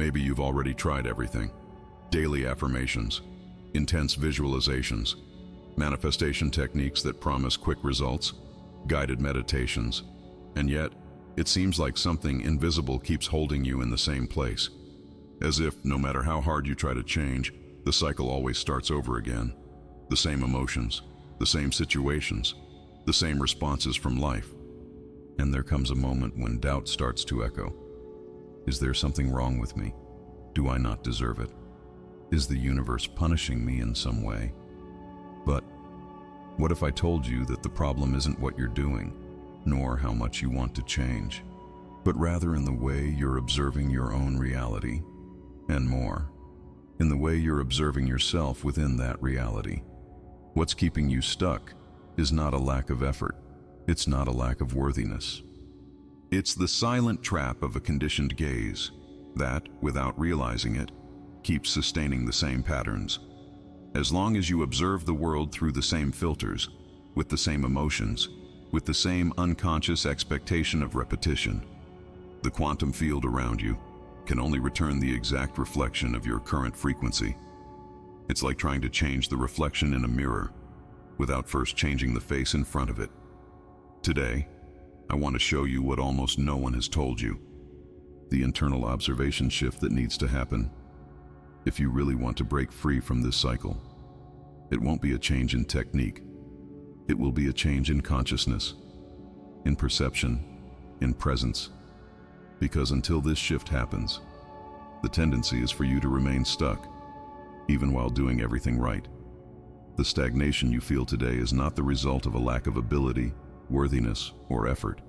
Maybe you've already tried everything. Daily affirmations, intense visualizations, manifestation techniques that promise quick results, guided meditations, and yet, it seems like something invisible keeps holding you in the same place. As if, no matter how hard you try to change, the cycle always starts over again. The same emotions, the same situations, the same responses from life. And there comes a moment when doubt starts to echo. Is there something wrong with me? Do I not deserve it? Is the universe punishing me in some way? But what if I told you that the problem isn't what you're doing, nor how much you want to change, but rather in the way you're observing your own reality, and more, in the way you're observing yourself within that reality? What's keeping you stuck is not a lack of effort. It's not a lack of worthiness. It's the silent trap of a conditioned gaze that, without realizing it, keeps sustaining the same patterns. As long as you observe the world through the same filters, with the same emotions, with the same unconscious expectation of repetition, the quantum field around you can only return the exact reflection of your current frequency. It's like trying to change the reflection in a mirror without first changing the face in front of it. Today, I want to show you what almost no one has told you, the internal observation shift that needs to happen if you really want to break free from this cycle. It won't be a change in technique. It will be a change in consciousness, in perception, in presence. Because until this shift happens, the tendency is for you to remain stuck, even while doing everything right. The stagnation you feel today is not the result of a lack of ability, worthiness, or effort.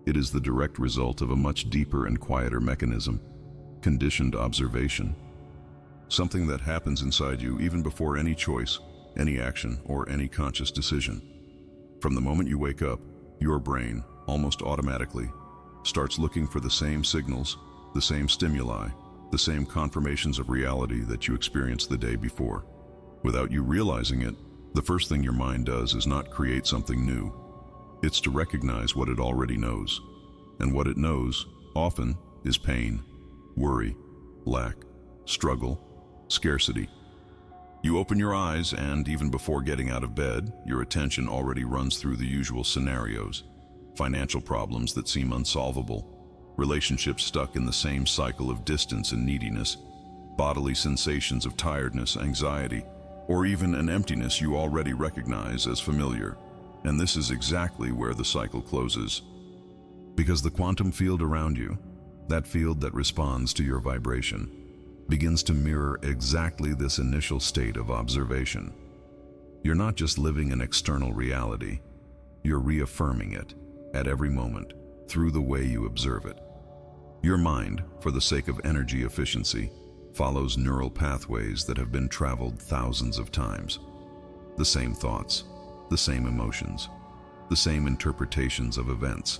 It is the direct result of a much deeper and quieter mechanism, conditioned observation. Something that happens inside you even before any choice, any action, or any conscious decision. From the moment you wake up, your brain, almost automatically, starts looking for the same signals, the same stimuli, the same confirmations of reality that you experienced the day before. Without you realizing it, the first thing your mind does is not create something new. It's to recognize what it already knows. And what it knows, often, is pain, worry, lack, struggle, scarcity. You open your eyes and, even before getting out of bed, your attention already runs through the usual scenarios. Financial problems that seem unsolvable, relationships stuck in the same cycle of distance and neediness, bodily sensations of tiredness, anxiety, or even an emptiness you already recognize as familiar. And this is exactly where the cycle closes. Because the quantum field around you, that field that responds to your vibration, begins to mirror exactly this initial state of observation. You're not just living an external reality, you're reaffirming it at every moment through the way you observe it. Your mind, for the sake of energy efficiency, follows neural pathways that have been traveled thousands of times. The same thoughts, the same emotions, the same interpretations of events.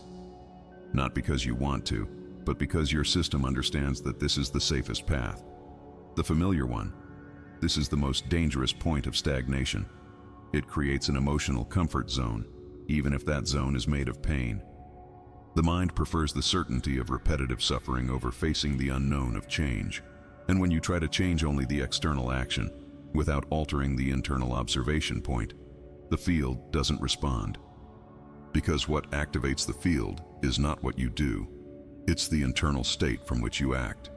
Not because you want to, but because your system understands that this is the safest path, the familiar one. This is the most dangerous point of stagnation. It creates an emotional comfort zone, even if that zone is made of pain. The mind prefers the certainty of repetitive suffering over facing the unknown of change. And when you try to change only the external action, without altering the internal observation point, the field doesn't respond. Because what activates the field is not what you do, it's the internal state from which you act.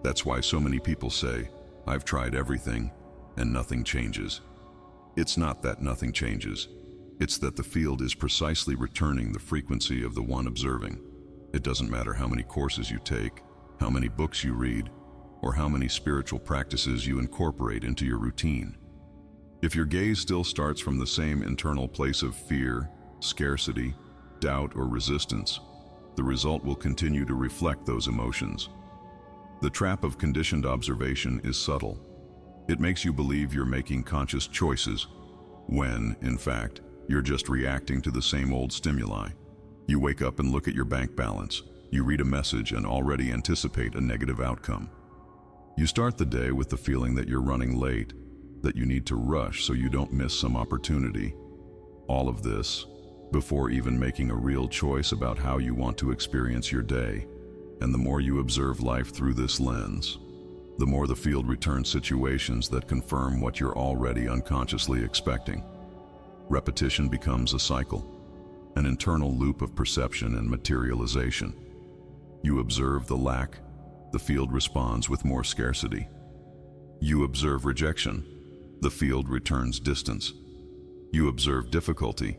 That's why so many people say, "I've tried everything and nothing changes." It's not that nothing changes. It's that the field is precisely returning the frequency of the one observing. It doesn't matter how many courses you take, how many books you read, or how many spiritual practices you incorporate into your routine. If your gaze still starts from the same internal place of fear, scarcity, doubt, or resistance, the result will continue to reflect those emotions. The trap of conditioned observation is subtle. It makes you believe you're making conscious choices, when, in fact, you're just reacting to the same old stimuli. You wake up and look at your bank balance. You read a message and already anticipate a negative outcome. You start the day with the feeling that you're running late, that you need to rush so you don't miss some opportunity. All of this before even making a real choice about how you want to experience your day. And the more you observe life through this lens, the more the field returns situations that confirm what you're already unconsciously expecting. Repetition becomes a cycle, an internal loop of perception and materialization. You observe the lack, the field responds with more scarcity. You observe rejection, the field returns distance. You observe difficulty,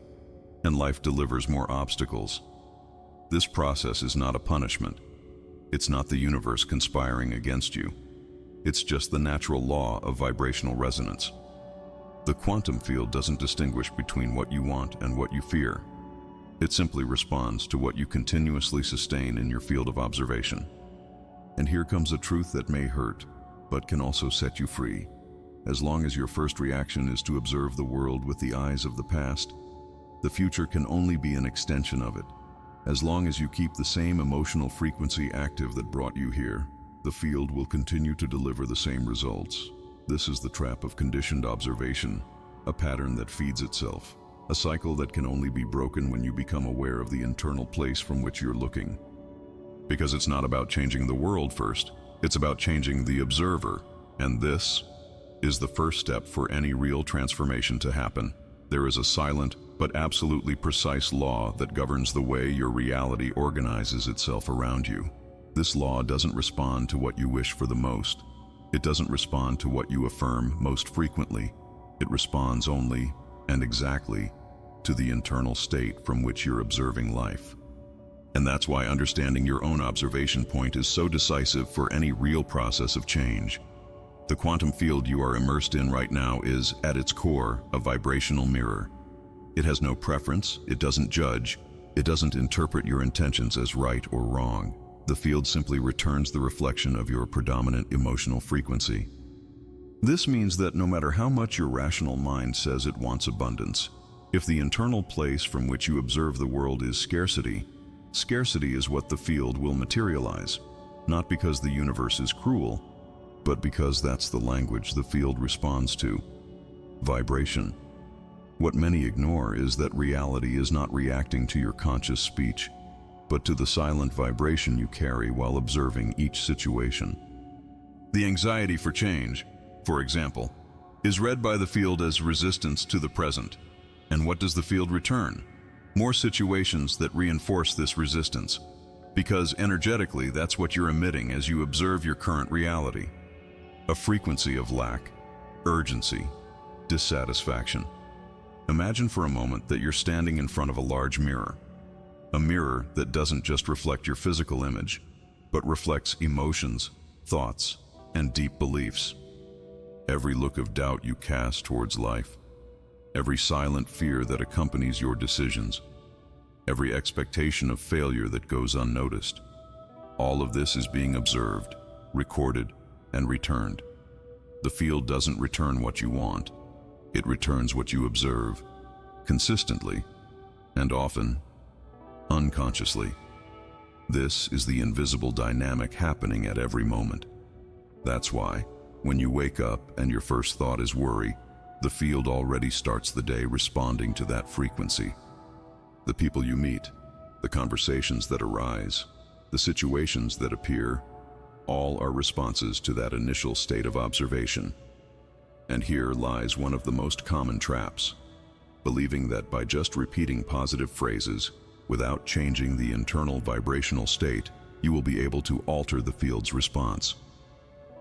and life delivers more obstacles. This process is not a punishment. It's not the universe conspiring against you. It's just the natural law of vibrational resonance. The quantum field doesn't distinguish between what you want and what you fear. It simply responds to what you continuously sustain in your field of observation. And here comes a truth that may hurt, but can also set you free. As long as your first reaction is to observe the world with the eyes of the past, the future can only be an extension of it. As long as you keep the same emotional frequency active that brought you here, the field will continue to deliver the same results. This is the trap of conditioned observation, a pattern that feeds itself, a cycle that can only be broken when you become aware of the internal place from which you're looking. Because it's not about changing the world first, it's about changing the observer, and this is the first step for any real transformation to happen. There is a silent but absolutely precise law that governs the way your reality organizes itself around you. This law doesn't respond to what you wish for the most. It doesn't respond to what you affirm most frequently. It responds only, and exactly, to the internal state from which you're observing life. And that's why understanding your own observation point is so decisive for any real process of change. The quantum field you are immersed in right now is, at its core, a vibrational mirror. It has no preference, it doesn't judge, it doesn't interpret your intentions as right or wrong. The field simply returns the reflection of your predominant emotional frequency. This means that no matter how much your rational mind says it wants abundance, if the internal place from which you observe the world is scarcity, scarcity is what the field will materialize, not because the universe is cruel, but because that's the language the field responds to. Vibration. What many ignore is that reality is not reacting to your conscious speech, but to the silent vibration you carry while observing each situation. The anxiety for change, for example, is read by the field as resistance to the present. And what does the field return? More situations that reinforce this resistance, because energetically that's what you're emitting as you observe your current reality. A frequency of lack, urgency, dissatisfaction. Imagine for a moment that you're standing in front of a large mirror. A mirror that doesn't just reflect your physical image, but reflects emotions, thoughts, and deep beliefs. Every look of doubt you cast towards life, every silent fear that accompanies your decisions, every expectation of failure that goes unnoticed. All of this is being observed, recorded, and returned. The field doesn't return what you want. It returns what you observe, consistently, and often, unconsciously. This is the invisible dynamic happening at every moment. That's why, when you wake up and your first thought is worry, the field already starts the day responding to that frequency. The people you meet, the conversations that arise, the situations that appear, all are responses to that initial state of observation. And here lies one of the most common traps, believing that by just repeating positive phrases, without changing the internal vibrational state, you will be able to alter the field's response.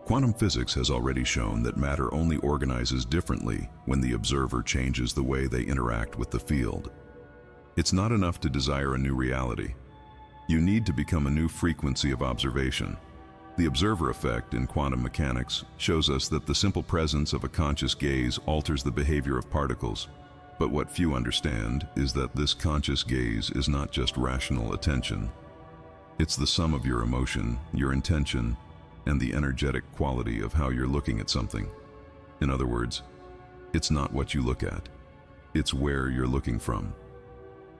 Quantum physics has already shown that matter only organizes differently when the observer changes the way they interact with the field. It's not enough to desire a new reality. You need to become a new frequency of observation. The observer effect in quantum mechanics shows us that the simple presence of a conscious gaze alters the behavior of particles. But what few understand is that this conscious gaze is not just rational attention. It's the sum of your emotion, your intention, and the energetic quality of how you're looking at something. In other words, it's not what you look at, it's where you're looking from.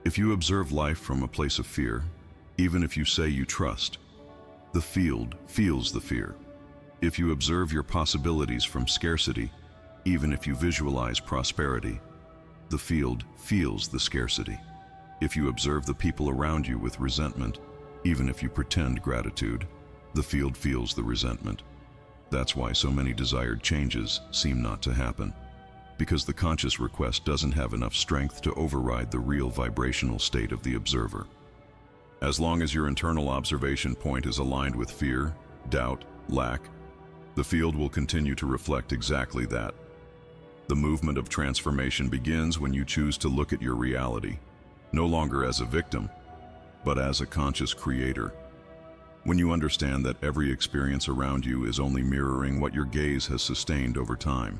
If you observe life from a place of fear, even if you say you trust, the field feels the fear. If you observe your possibilities from scarcity, even if you visualize prosperity, the field feels the scarcity. If you observe the people around you with resentment, Even if you pretend gratitude, the field feels the resentment. That's why so many desired changes seem not to happen, because the conscious request doesn't have enough strength to override the real vibrational state of the observer. As long as your internal observation point is aligned with fear, doubt, lack, the field will continue to reflect exactly that. The movement of transformation begins when you choose to look at your reality, no longer as a victim, but as a conscious creator. When you understand that every experience around you is only mirroring what your gaze has sustained over time.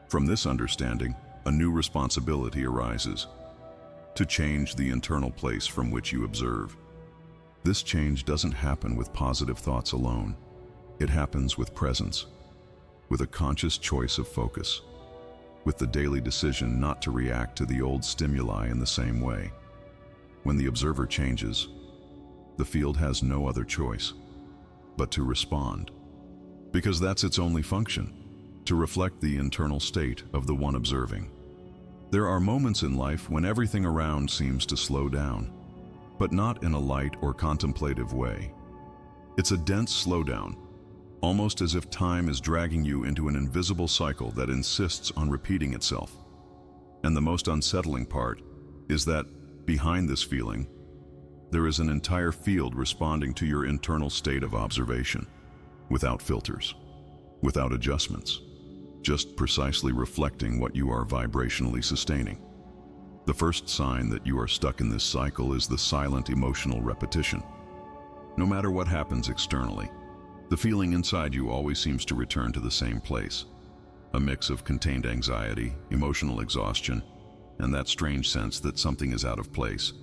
From this understanding, a new responsibility arises: to change the internal place from which you observe. This change doesn't happen with positive thoughts alone. It happens with presence, with a conscious choice of focus, with the daily decision not to react to the old stimuli in the same way. When the observer changes, the field has no other choice but to respond, because that's its only function, to reflect the internal state of the one observing. There are moments in life when everything around seems to slow down, but not in a light or contemplative way. It's a dense slowdown, almost as if time is dragging you into an invisible cycle that insists on repeating itself. And the most unsettling part is that behind this feeling, there is an entire field responding to your internal state of observation, without filters, without adjustments, just precisely reflecting what you are vibrationally sustaining. The first sign that you are stuck in this cycle is the silent emotional repetition. No matter what happens externally, the feeling inside you always seems to return to the same place. A mix of contained anxiety, emotional exhaustion, and that strange sense that something is out of place.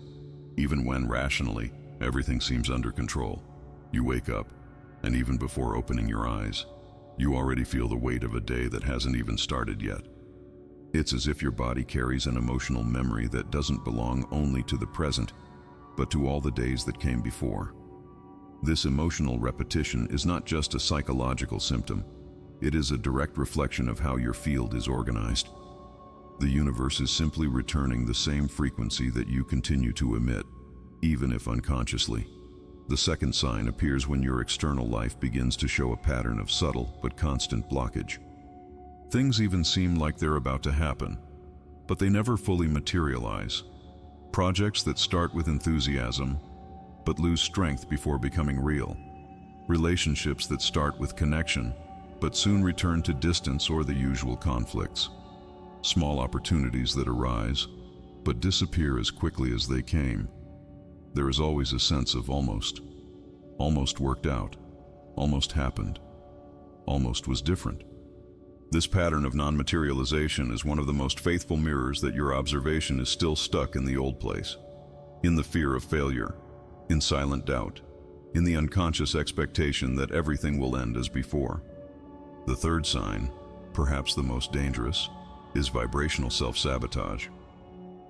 Even when rationally, everything seems under control. You wake up, and even before opening your eyes, you already feel the weight of a day that hasn't even started yet. It's as if your body carries an emotional memory that doesn't belong only to the present, but to all the days that came before. This emotional repetition is not just a psychological symptom. It is a direct reflection of how your field is organized. The universe is simply returning the same frequency that you continue to emit, even if unconsciously. The second sign appears when your external life begins to show a pattern of subtle but constant blockage. Things even seem like they're about to happen, but they never fully materialize. Projects that start with enthusiasm, but lose strength before becoming real. Relationships that start with connection, but soon return to distance or the usual conflicts. Small opportunities that arise, but disappear as quickly as they came. There is always a sense of almost worked out, almost happened, almost was different. This pattern of non-materialization is one of the most faithful mirrors that your observation is still stuck in the old place, in the fear of failure, in silent doubt, in the unconscious expectation that everything will end as before. The third sign, perhaps the most dangerous, is vibrational self-sabotage.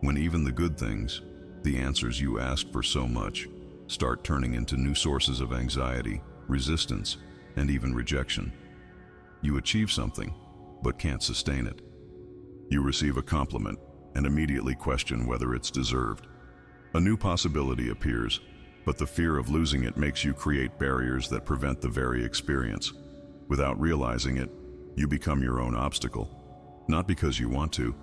When even the good things, the answers you asked for so much, start turning into new sources of anxiety, resistance, and even rejection. You achieve something, but can't sustain it. You receive a compliment and immediately question whether it's deserved. A new possibility appears, but the fear of losing it makes you create barriers that prevent the very experience. Without realizing it, you become your own obstacle, not because you want to,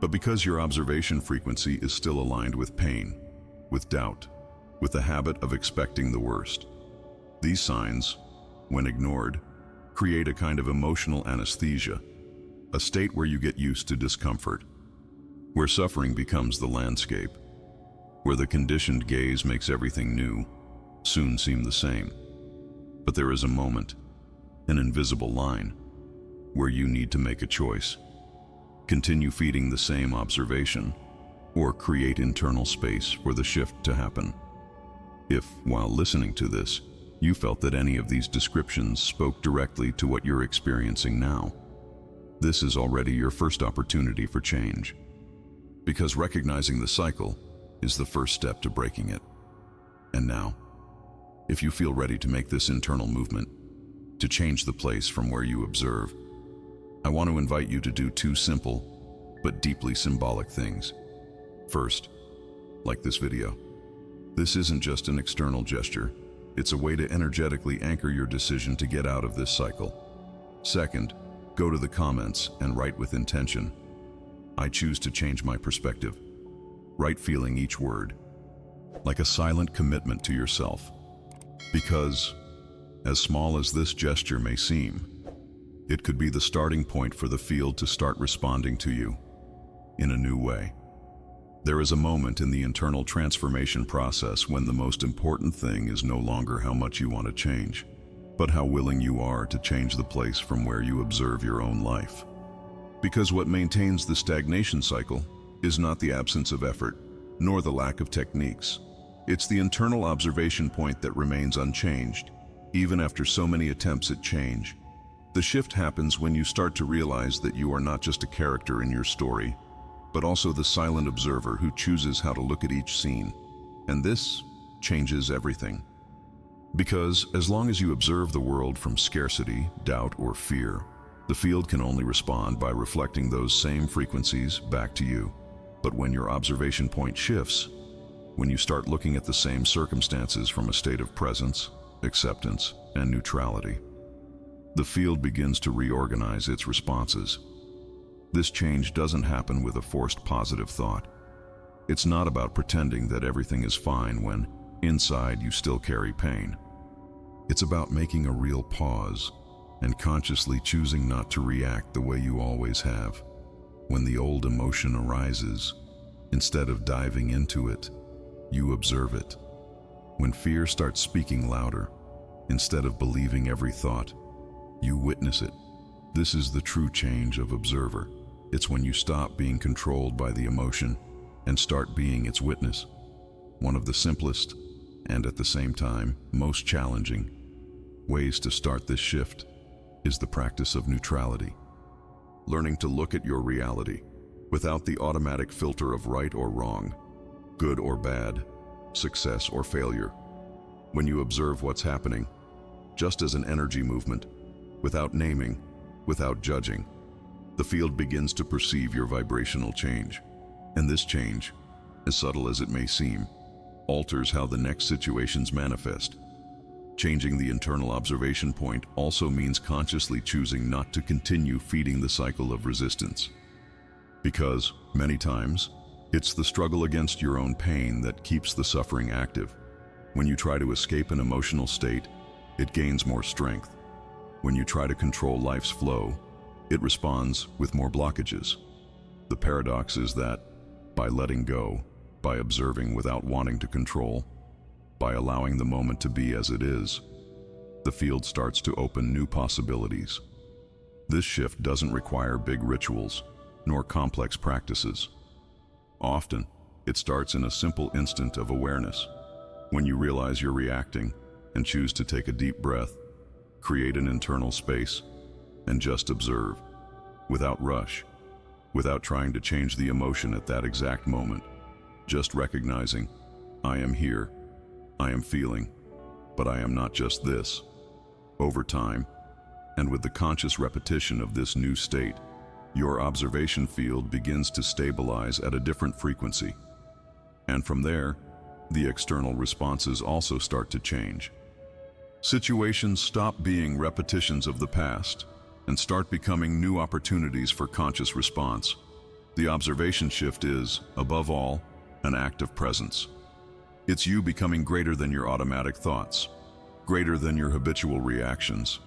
but because your observation frequency is still aligned with pain, with doubt, with the habit of expecting the worst. These signs, when ignored, create a kind of emotional anesthesia, a state where you get used to discomfort, where suffering becomes the landscape, where the conditioned gaze makes everything new soon seem the same. But there is a moment, an invisible line, where you need to make a choice. Continue feeding the same observation, or create internal space for the shift to happen. If, while listening to this, you felt that any of these descriptions spoke directly to what you're experiencing now, this is already your first opportunity for change. Because recognizing the cycle is the first step to breaking it. And now, if you feel ready to make this internal movement, to change the place from where you observe, I want to invite you to do two simple but deeply symbolic things. First, like this video. This isn't just an external gesture. It's a way to energetically anchor your decision to get out of this cycle. Second, go to the comments and write with intention. I choose to change my perspective. Write feeling each word, like a silent commitment to yourself. Because, as small as this gesture may seem, it could be the starting point for the field to start responding to you in a new way. There is a moment in the internal transformation process when the most important thing is no longer how much you want to change, but how willing you are to change the place from where you observe your own life. Because what maintains the stagnation cycle is not the absence of effort, nor the lack of techniques. It's the internal observation point that remains unchanged, even after so many attempts at change. The shift happens when you start to realize that you are not just a character in your story, but also the silent observer who chooses how to look at each scene. And this changes everything. Because as long as you observe the world from scarcity, doubt, or fear, the field can only respond by reflecting those same frequencies back to you. But when your observation point shifts, when you start looking at the same circumstances from a state of presence, acceptance, and neutrality, the field begins to reorganize its responses. This change doesn't happen with a forced positive thought. It's not about pretending that everything is fine when, inside, you still carry pain. It's about making a real pause and consciously choosing not to react the way you always have. When the old emotion arises, instead of diving into it, you observe it. When fear starts speaking louder, instead of believing every thought, you witness it. This is the true change of observer. It's when you stop being controlled by the emotion and start being its witness. One of the simplest, and at the same time, most challenging ways to start this shift is the practice of neutrality. Learning to look at your reality without the automatic filter of right or wrong, good or bad, success or failure. When you observe what's happening, just as an energy movement, without naming, without judging, the field begins to perceive your vibrational change. And this change, as subtle as it may seem, alters how the next situations manifest. Changing the internal observation point also means consciously choosing not to continue feeding the cycle of resistance. Because, many times, it's the struggle against your own pain that keeps the suffering active. When you try to escape an emotional state, it gains more strength. When you try to control life's flow, it responds with more blockages. The paradox is that, by letting go, by observing without wanting to control, by allowing the moment to be as it is, the field starts to open new possibilities. This shift doesn't require big rituals, nor complex practices. Often, it starts in a simple instant of awareness. When you realize you're reacting and choose to take a deep breath, create an internal space, and just observe, without rush, without trying to change the emotion at that exact moment, just recognizing, I am here, I am feeling, but I am not just this. Over time, and with the conscious repetition of this new state, your observation field begins to stabilize at a different frequency. And from there, the external responses also start to change. Situations stop being repetitions of the past and start becoming new opportunities for conscious response. The observation shift is, above all, an act of presence. It's you becoming greater than your automatic thoughts, greater than your habitual reactions,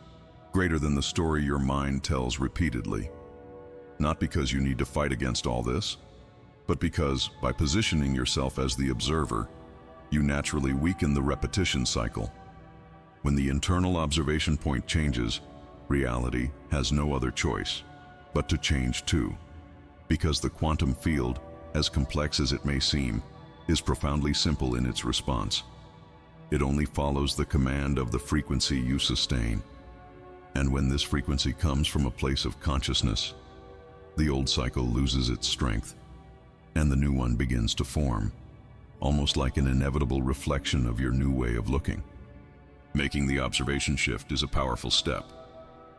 greater than the story your mind tells repeatedly. Not because you need to fight against all this, but because, by positioning yourself as the observer, you naturally weaken the repetition cycle. When the internal observation point changes, reality has no other choice but to change too. Because the quantum field, as complex as it may seem, is profoundly simple in its response. It only follows the command of the frequency you sustain. And when this frequency comes from a place of consciousness, the old cycle loses its strength, and the new one begins to form, almost like an inevitable reflection of your new way of looking. Making the observation shift is a powerful step,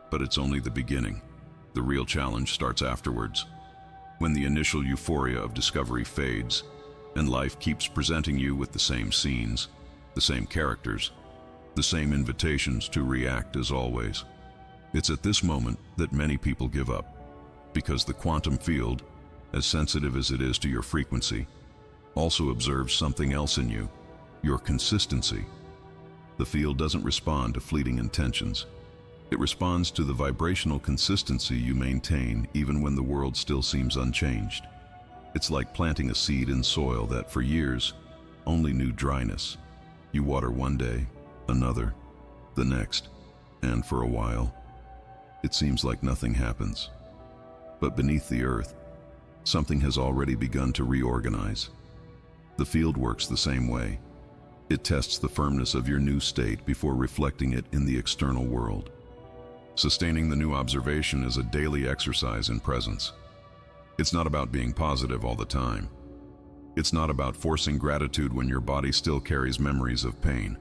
but it's only the beginning. The real challenge starts afterwards, when the initial euphoria of discovery fades, and life keeps presenting you with the same scenes, the same characters, the same invitations to react as always. It's at this moment that many people give up, because the quantum field, as sensitive as it is to your frequency, also observes something else in you, your consistency. The field doesn't respond to fleeting intentions. It responds to the vibrational consistency you maintain even when the world still seems unchanged. It's like planting a seed in soil that for years only knew dryness. You water one day, another, the next, and for a while, it seems like nothing happens. But beneath the earth, something has already begun to reorganize. The field works the same way. It tests the firmness of your new state before reflecting it in the external world. Sustaining the new observation is a daily exercise in presence. It's not about being positive all the time. It's not about forcing gratitude when your body still carries memories of pain.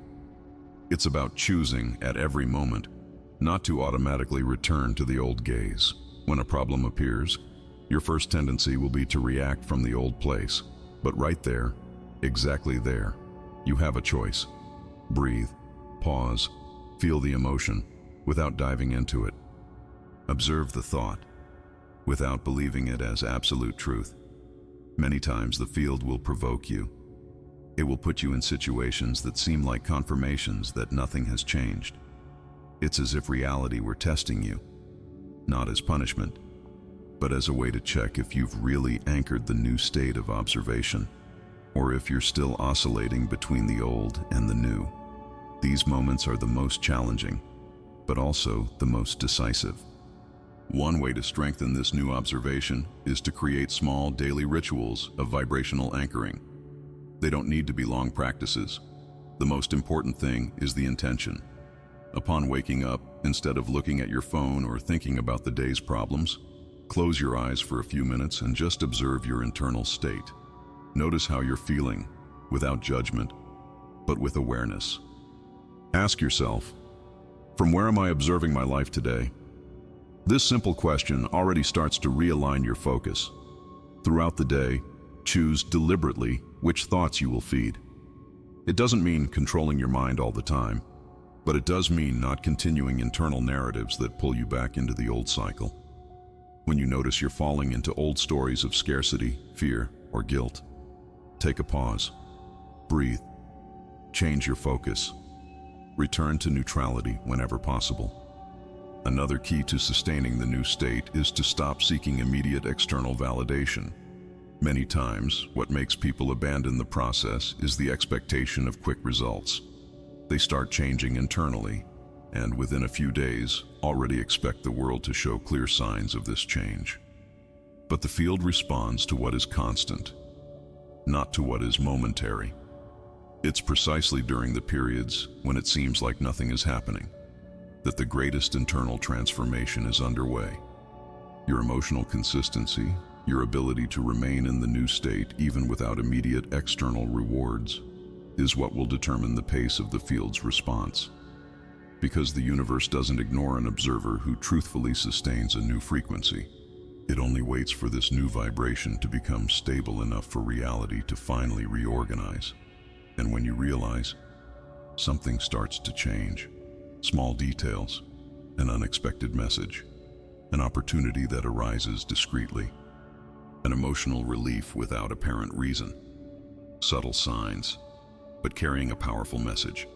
It's about choosing at every moment not to automatically return to the old gaze. When a problem appears, your first tendency will be to react from the old place. But right there, exactly there, you have a choice. Breathe, pause, feel the emotion without diving into it. Observe the thought without believing it as absolute truth. Many times the field will provoke you. It will put you in situations that seem like confirmations that nothing has changed. It's as if reality were testing you, not as punishment, but as a way to check if you've really anchored the new state of observation, or if you're still oscillating between the old and the new. These moments are the most challenging, but also the most decisive. One way to strengthen this new observation is to create small daily rituals of vibrational anchoring. They don't need to be long practices. The most important thing is the intention. Upon waking up, instead of looking at your phone or thinking about the day's problems, close your eyes for a few minutes and just observe your internal state. Notice how you're feeling, without judgment, but with awareness. Ask yourself, from where am I observing my life today? This simple question already starts to realign your focus. Throughout the day, choose deliberately which thoughts you will feed. It doesn't mean controlling your mind all the time, but it does mean not continuing internal narratives that pull you back into the old cycle. When you notice you're falling into old stories of scarcity, fear, or guilt, take a pause, breathe, change your focus, return to neutrality whenever possible. Another key to sustaining the new state is to stop seeking immediate external validation. Many times, what makes people abandon the process is the expectation of quick results. They start changing internally, and within a few days, already expect the world to show clear signs of this change. But the field responds to what is constant, not to what is momentary. It's precisely during the periods when it seems like nothing is happening that the greatest internal transformation is underway. Your emotional consistency, your ability to remain in the new state even without immediate external rewards, is what will determine the pace of the field's response. Because the universe doesn't ignore an observer who truthfully sustains a new frequency. It only waits for this new vibration to become stable enough for reality to finally reorganize. And when you realize, something starts to change. Small details, an unexpected message, an opportunity that arises discreetly, an emotional relief without apparent reason, subtle signs, but carrying a powerful message.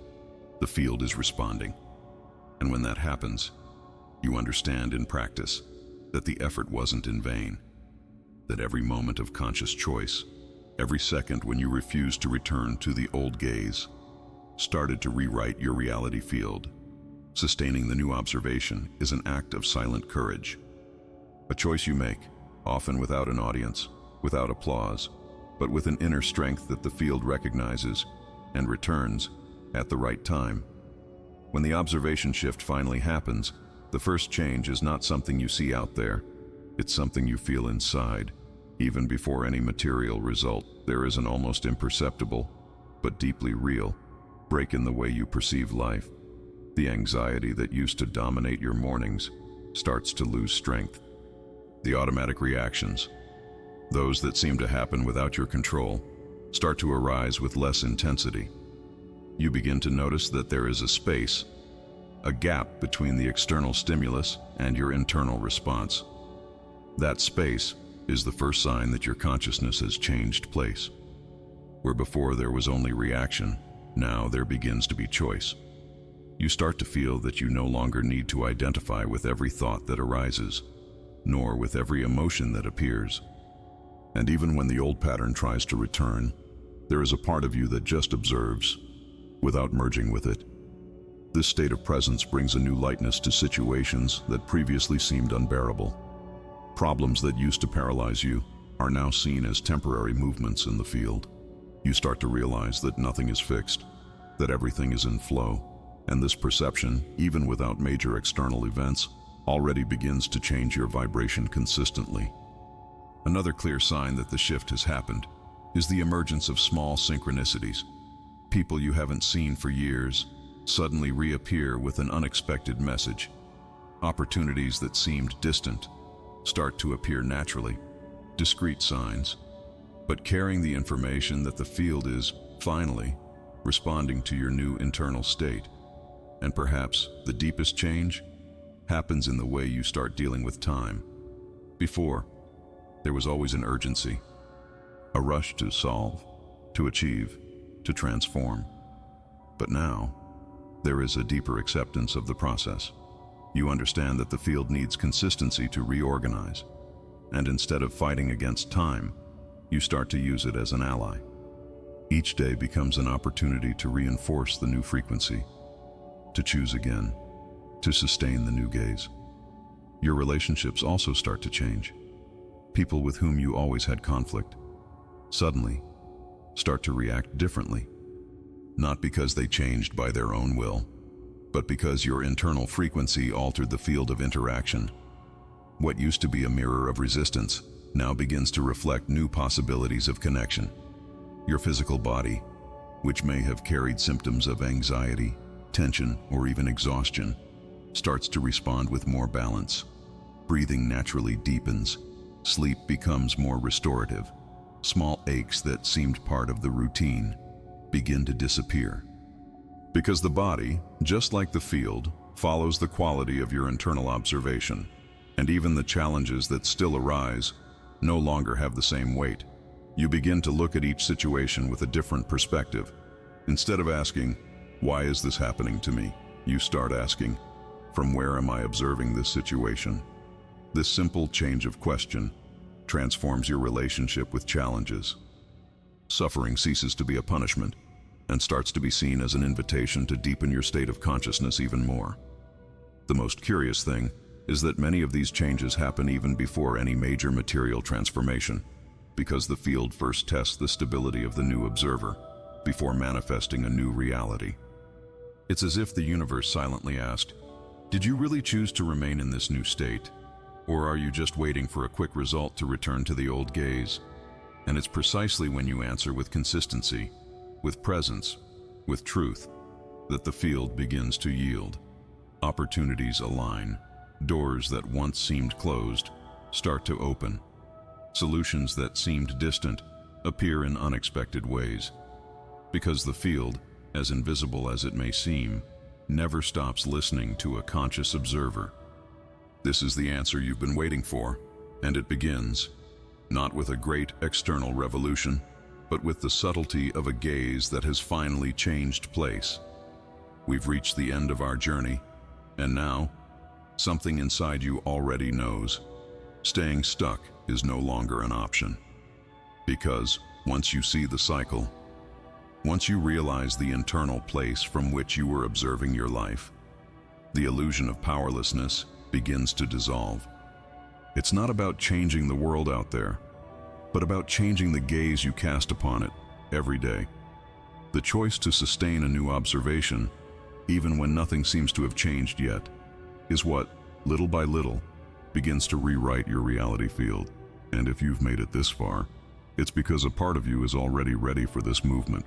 The field is responding. And when that happens, you understand in practice that the effort wasn't in vain, that every moment of conscious choice, every second when you refused to return to the old gaze, started to rewrite your reality field. Sustaining the new observation is an act of silent courage. A choice you make, often without an audience, without applause, but with an inner strength that the field recognizes and returns at the right time. When the observation shift finally happens, the first change is not something you see out there. It's something you feel inside. Even before any material result, there is an almost imperceptible, but deeply real, break in the way you perceive life. The anxiety that used to dominate your mornings starts to lose strength. The automatic reactions, those that seem to happen without your control, start to arise with less intensity. You begin to notice that there is a space, a gap between the external stimulus and your internal response. That space is the first sign that your consciousness has changed place. Where before there was only reaction, now there begins to be choice. You start to feel that you no longer need to identify with every thought that arises, nor with every emotion that appears. And even when the old pattern tries to return, there is a part of you that just observes, without merging with it. This state of presence brings a new lightness to situations that previously seemed unbearable. Problems that used to paralyze you are now seen as temporary movements in the field. You start to realize that nothing is fixed, that everything is in flow, and this perception, even without major external events, already begins to change your vibration consistently. Another clear sign that the shift has happened is the emergence of small synchronicities. People you haven't seen for years suddenly reappear with an unexpected message. Opportunities that seemed distant start to appear naturally, discrete signs, but carrying the information that the field is, finally, responding to your new internal state. And perhaps the deepest change happens in the way you start dealing with time. Before, there was always an urgency, a rush to solve, to achieve, to transform. But now, there is a deeper acceptance of the process. You understand that the field needs consistency to reorganize, and instead of fighting against time, you start to use it as an ally. Each day becomes an opportunity to reinforce the new frequency, to choose again, to sustain the new gaze. Your relationships also start to change. People with whom you always had conflict suddenly start to react differently, not because they changed by their own will, but because your internal frequency altered the field of interaction. What used to be a mirror of resistance now begins to reflect new possibilities of connection. Your physical body, which may have carried symptoms of anxiety, tension, or even exhaustion, starts to respond with more balance. Breathing naturally deepens. Sleep becomes more restorative. Small aches that seemed part of the routine begin to disappear. Because the body, just like the field, follows the quality of your internal observation, and even the challenges that still arise no longer have the same weight. You begin to look at each situation with a different perspective. Instead of asking, "Why is this happening to me?" you start asking, "From where am I observing this situation?" This simple change of question transforms your relationship with challenges. Suffering ceases to be a punishment and starts to be seen as an invitation to deepen your state of consciousness even more. The most curious thing is that many of these changes happen even before any major material transformation, because the field first tests the stability of the new observer before manifesting a new reality. It's as if the universe silently asked, "Did you really choose to remain in this new state? Or are you just waiting for a quick result to return to the old gaze?" And it's precisely when you answer with consistency, with presence, with truth, that the field begins to yield. Opportunities align. Doors that once seemed closed start to open. Solutions that seemed distant appear in unexpected ways. Because the field, as invisible as it may seem, never stops listening to a conscious observer. This is the answer you've been waiting for, and it begins, not with a great external revolution, but with the subtlety of a gaze that has finally changed place. We've reached the end of our journey, and now, something inside you already knows. Staying stuck is no longer an option. Because once you see the cycle, once you realize the internal place from which you were observing your life, the illusion of powerlessness begins to dissolve. It's not about changing the world out there, but about changing the gaze you cast upon it every day. The choice to sustain a new observation, even when nothing seems to have changed yet, is what, little by little, begins to rewrite your reality field. And if you've made it this far, it's because a part of you is already ready for this movement.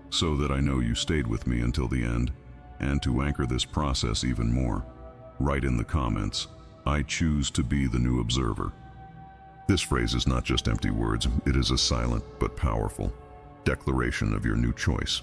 So that I know you stayed with me until the end, and to anchor this process even more, write in the comments, "I choose to be the new observer." This phrase is not just empty words, it is a silent but powerful declaration of your new choice.